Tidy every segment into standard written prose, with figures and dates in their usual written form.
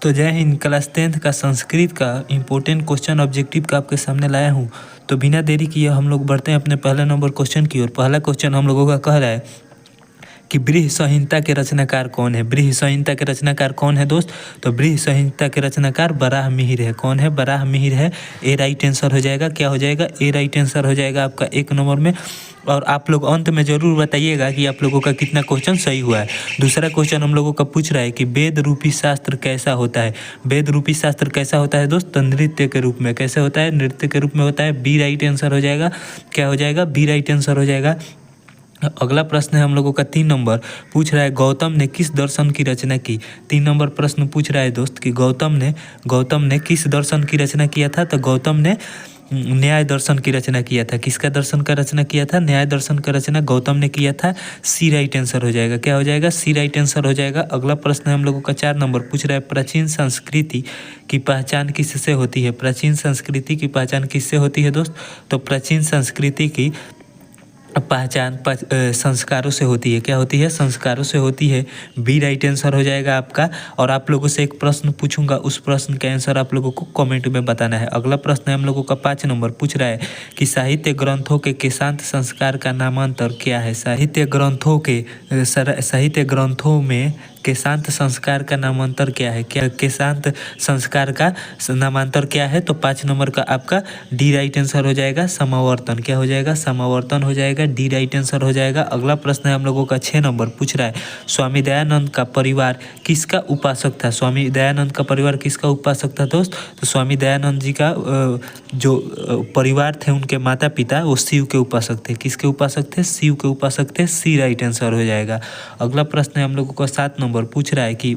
तो जय Hind. Class 10th का संस्कृत का इम्पोर्टेंट क्वेश्चन ऑब्जेक्टिव का आपके सामने लाया हूँ। तो बिना देरी किए हम लोग बढ़ते हैं अपने पहले नंबर क्वेश्चन की ओर। पहला क्वेश्चन हम लोगों का कह रहा है कि बृहद संहिता के रचनाकार कौन है। बृहद संहिता के रचनाकार कौन है दोस्त? तो बृहद संहिता के रचनाकार वराहमिहिर है। कौन है? वराहमिहिर है। ए राइट आंसर हो जाएगा। क्या हो जाएगा? ए राइट आंसर हो जाएगा आपका एक नंबर में। और आप लोग अंत में जरूर बताइएगा कि आप लोगों का कितना क्वेश्चन सही हुआ है। दूसरा क्वेश्चन हम लोगों का पूछ रहा है कि वेद रूपी शास्त्र कैसा होता है। वेद रूपी शास्त्र कैसा होता है दोस्त? तो नृत्य के रूप में। कैसे होता है? नृत्य के रूप में होता है। बी राइट आंसर हो जाएगा। क्या हो जाएगा? बी राइट आंसर हो जाएगा। अगला प्रश्न है हम लोगों का 3 नंबर। पूछ रहा है गौतम ने किस दर्शन की रचना की। 3 नंबर प्रश्न पूछ रहा है दोस्त कि गौतम ने किस दर्शन की रचना किया था। तो गौतम ने न्याय दर्शन की रचना किया था। किसका दर्शन का रचना किया था? न्याय दर्शन का रचना गौतम ने किया था। सी राइट आंसर हो जाएगा। क्या हो जाएगा? सी राइट आंसर हो जाएगा। अगला प्रश्न है हम लोगों का 4 नंबर। पूछ रहा है प्राचीन संस्कृति की पहचान किससे होती है। प्राचीन संस्कृति की पहचान किससे होती है दोस्त? तो प्राचीन संस्कृति की पहचान संस्कारों से होती है। क्या होती है? संस्कारों से होती है। बी राइट आंसर हो जाएगा आपका। और आप लोगों से एक प्रश्न पूछूंगा, उस प्रश्न का आंसर आप लोगों को कमेंट में बताना है। अगला प्रश्न है हम लोगों का 5 नंबर। पूछ रहा है कि साहित्य ग्रंथों के केशांत संस्कार का नामांतर क्या है। साहित्य ग्रंथों में केशांत संस्कार का नामांतर क्या है। क्या केशांत संस्कार का नामांतर क्या है? तो 5 नंबर का आपका डी राइट आंसर हो जाएगा। समावर्तन। क्या हो जाएगा? समावर्तन हो जाएगा। डी राइट आंसर हो जाएगा। अगला प्रश्न है हम लोगों का 6 नंबर। पूछ रहा है स्वामी दयानंद का परिवार किसका उपासक था। स्वामी दयानंद का परिवार किसका उपासक था दोस्त? तो स्वामी दयानंद जी का जो परिवार थे, उनके माता पिता वो शिव के उपासक थे। किसके उपासक थे? शिव के उपासक थे। सी राइट आंसर हो जाएगा। अगला प्रश्न है हम लोगों का 7 नंबर। पूछ रहा है कि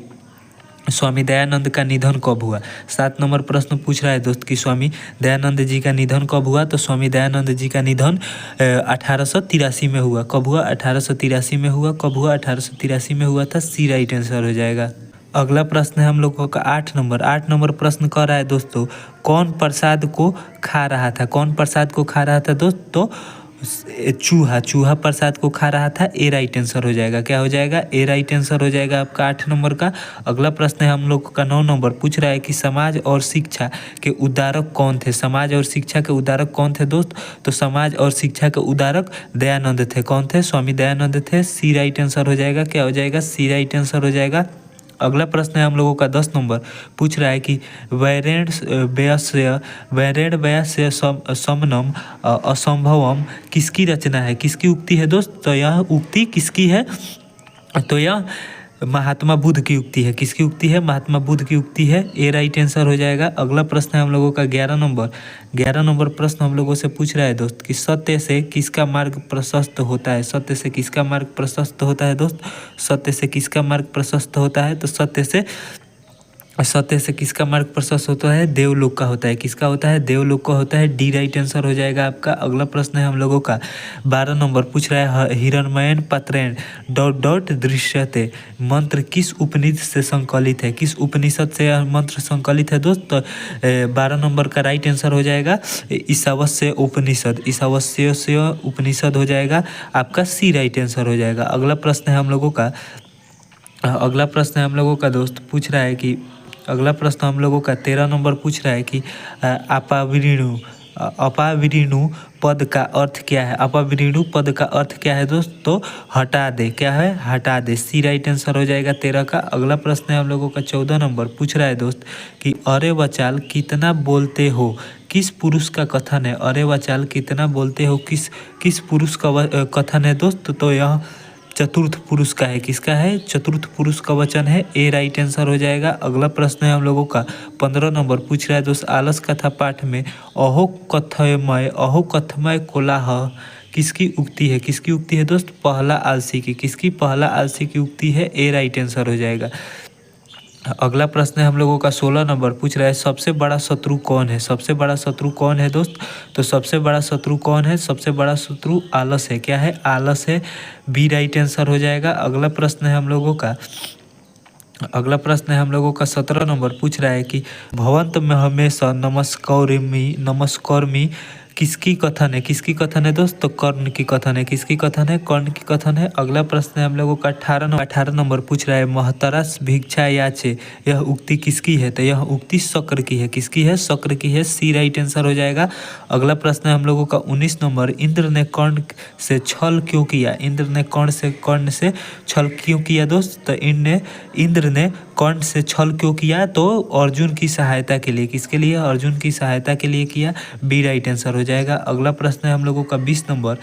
स्वामी दयानंद का निधन कब हुआ। 7 नंबर प्रश्न पूछ रहा है दोस्त कि स्वामी दयानंद जी का निधन कब हुआ। तो स्वामी दयानंद जी का निधन 1883 में हुआ। कब हुआ? 1883 में हुआ। कब हुआ? 1883 में हुआ था। सी राइट आंसर हो जाएगा। अगला प्रश्न है हम लोगों का 8 नंबर। 8 नंबर प्रश्न कह रहा है दोस्तों कौन प्रसाद को खा रहा था। कौन प्रसाद को खा रहा था दोस्त? तो चूहा प्रसाद को खा रहा था। ए राइट आंसर हो जाएगा। क्या हो जाएगा? ए राइट आंसर हो जाएगा आपका 8 नंबर का। अगला प्रश्न है हम लोग का 9 नंबर। पूछ रहा है कि समाज और शिक्षा के उद्धारक कौन थे। समाज और शिक्षा के उद्धारक कौन थे दोस्त? तो समाज और शिक्षा के उद्धारक दयानंद थे। कौन थे? स्वामी दयानंद थे। सी राइट आंसर हो जाएगा। क्या हो जाएगा? सी राइट आंसर हो जाएगा। अगला प्रश्न है हम लोगों का 10 नंबर। पूछ रहा है कि वैरेण्यव्यस्य समनम असंभवम किसकी रचना है। किसकी उक्ति है दोस्त? तो यह उक्ति किसकी है? तो यह महात्मा बुद्ध की उक्ति है। किसकी उक्ति है? महात्मा बुद्ध की उक्ति है। ए राइट आंसर हो जाएगा। अगला प्रश्न है हम लोगों का 11 नंबर। 11 नंबर प्रश्न हम लोगों से पूछ रहा है दोस्त कि सत्य से किसका मार्ग प्रशस्त होता है। सत्य से किसका मार्ग प्रशस्त होता है दोस्त? सत्य से किसका मार्ग प्रशस्त होता है? तो सत्य से किसका मार्ग प्रशस्त होता है? देवलोक का होता है। किसका होता है? देवलोक का होता है। डी राइट आंसर हो जाएगा आपका। अगला प्रश्न है हम लोगों का 12 नंबर। पूछ रहा है हिरण्मयन पात्रेण ... दृश्यते मंत्र किस उपनिषद से संकलित है। किस उपनिषद से यह मंत्र संकलित है दोस्त? तो 12 नंबर का राइट आंसर हो जाएगा ईशावास्य उपनिषद। ईशावास्य उपनिषद हो जाएगा आपका। सी राइट आंसर हो जाएगा। अगला प्रश्न है हम लोगों का दोस्त पूछ रहा है कि अगला प्रश्न हम लोगों का 13 नंबर पूछ रहा है कि अपाविरीणु पद का अर्थ क्या है। अपाविरीणु पद का अर्थ क्या है दोस्त? तो हटा दे। क्या है? हटा दे। सी राइट आंसर हो जाएगा 13 का। अगला प्रश्न है हम लोगों का 14 नंबर। पूछ रहा है दोस्त कि अरे वचाल कितना बोलते हो किस पुरुष का कथन है। अरे वचाल कितना बोलते हो किस पुरुष का कथन है दोस्त? तो यह चतुर्थ पुरुष का है। किसका है? चतुर्थ पुरुष का वचन है। ए राइट आंसर हो जाएगा। अगला प्रश्न है हम लोगों का 15 नंबर। पूछ रहा है दोस्त आलस कथा पाठ में अहो कथमय कोलाह किसकी उक्ति है। किसकी उक्ति है दोस्त? पहला आलसी की। किसकी? पहला आलसी की उक्ति है। ए राइट आंसर हो जाएगा। अगला प्रश्न है हम लोगों का 16 नंबर। पूछ रहा है सबसे बड़ा शत्रु कौन है। सबसे बड़ा शत्रु कौन है दोस्त? तो सबसे बड़ा शत्रु कौन है? सबसे बड़ा शत्रु आलस है। क्या है? आलस है। बी राइट आंसर हो जाएगा। अगला प्रश्न है हम लोगों का 17 नंबर। पूछ रहा है कि भवंत में हमेशा नमस्कौरमी किसकी कथन है? किसकी कथन है दोस्त? तो कर्ण की कथन है। किसकी कथन है? कर्ण की कथन है। अगला प्रश्न है हम लोगों का 18 नंबर पूछ रहा है, महतरस भिक्षा याचे, यह उक्ति किसकी है? तो यह उक्ति शक्र की है। किसकी है? शक्र की है। सी राइट आंसर हो जाएगा। अगला प्रश्न है हम लोगों का 19 नंबर, इंद्र ने कर्ण से छल क्यों किया? इंद्र ने कर्ण से छल क्यों किया दोस्त? तो इंद्र ने कर्ण से छल क्यों किया? तो अर्जुन की सहायता के लिए। किसके लिए? अर्जुन की सहायता के लिए किया। बी राइट आंसर हो जाएगा। अगला प्रश्न है हम लोगों का 20 नंबर,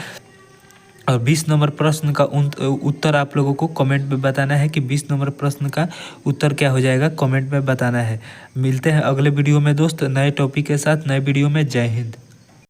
और 20 नंबर प्रश्न का उत्तर आप लोगों को कमेंट में बताना है कि 20 नंबर प्रश्न का उत्तर क्या हो जाएगा, कमेंट में बताना है। मिलते हैं अगले वीडियो में दोस्त नए टॉपिक के साथ, नए वीडियो में। जय हिंद।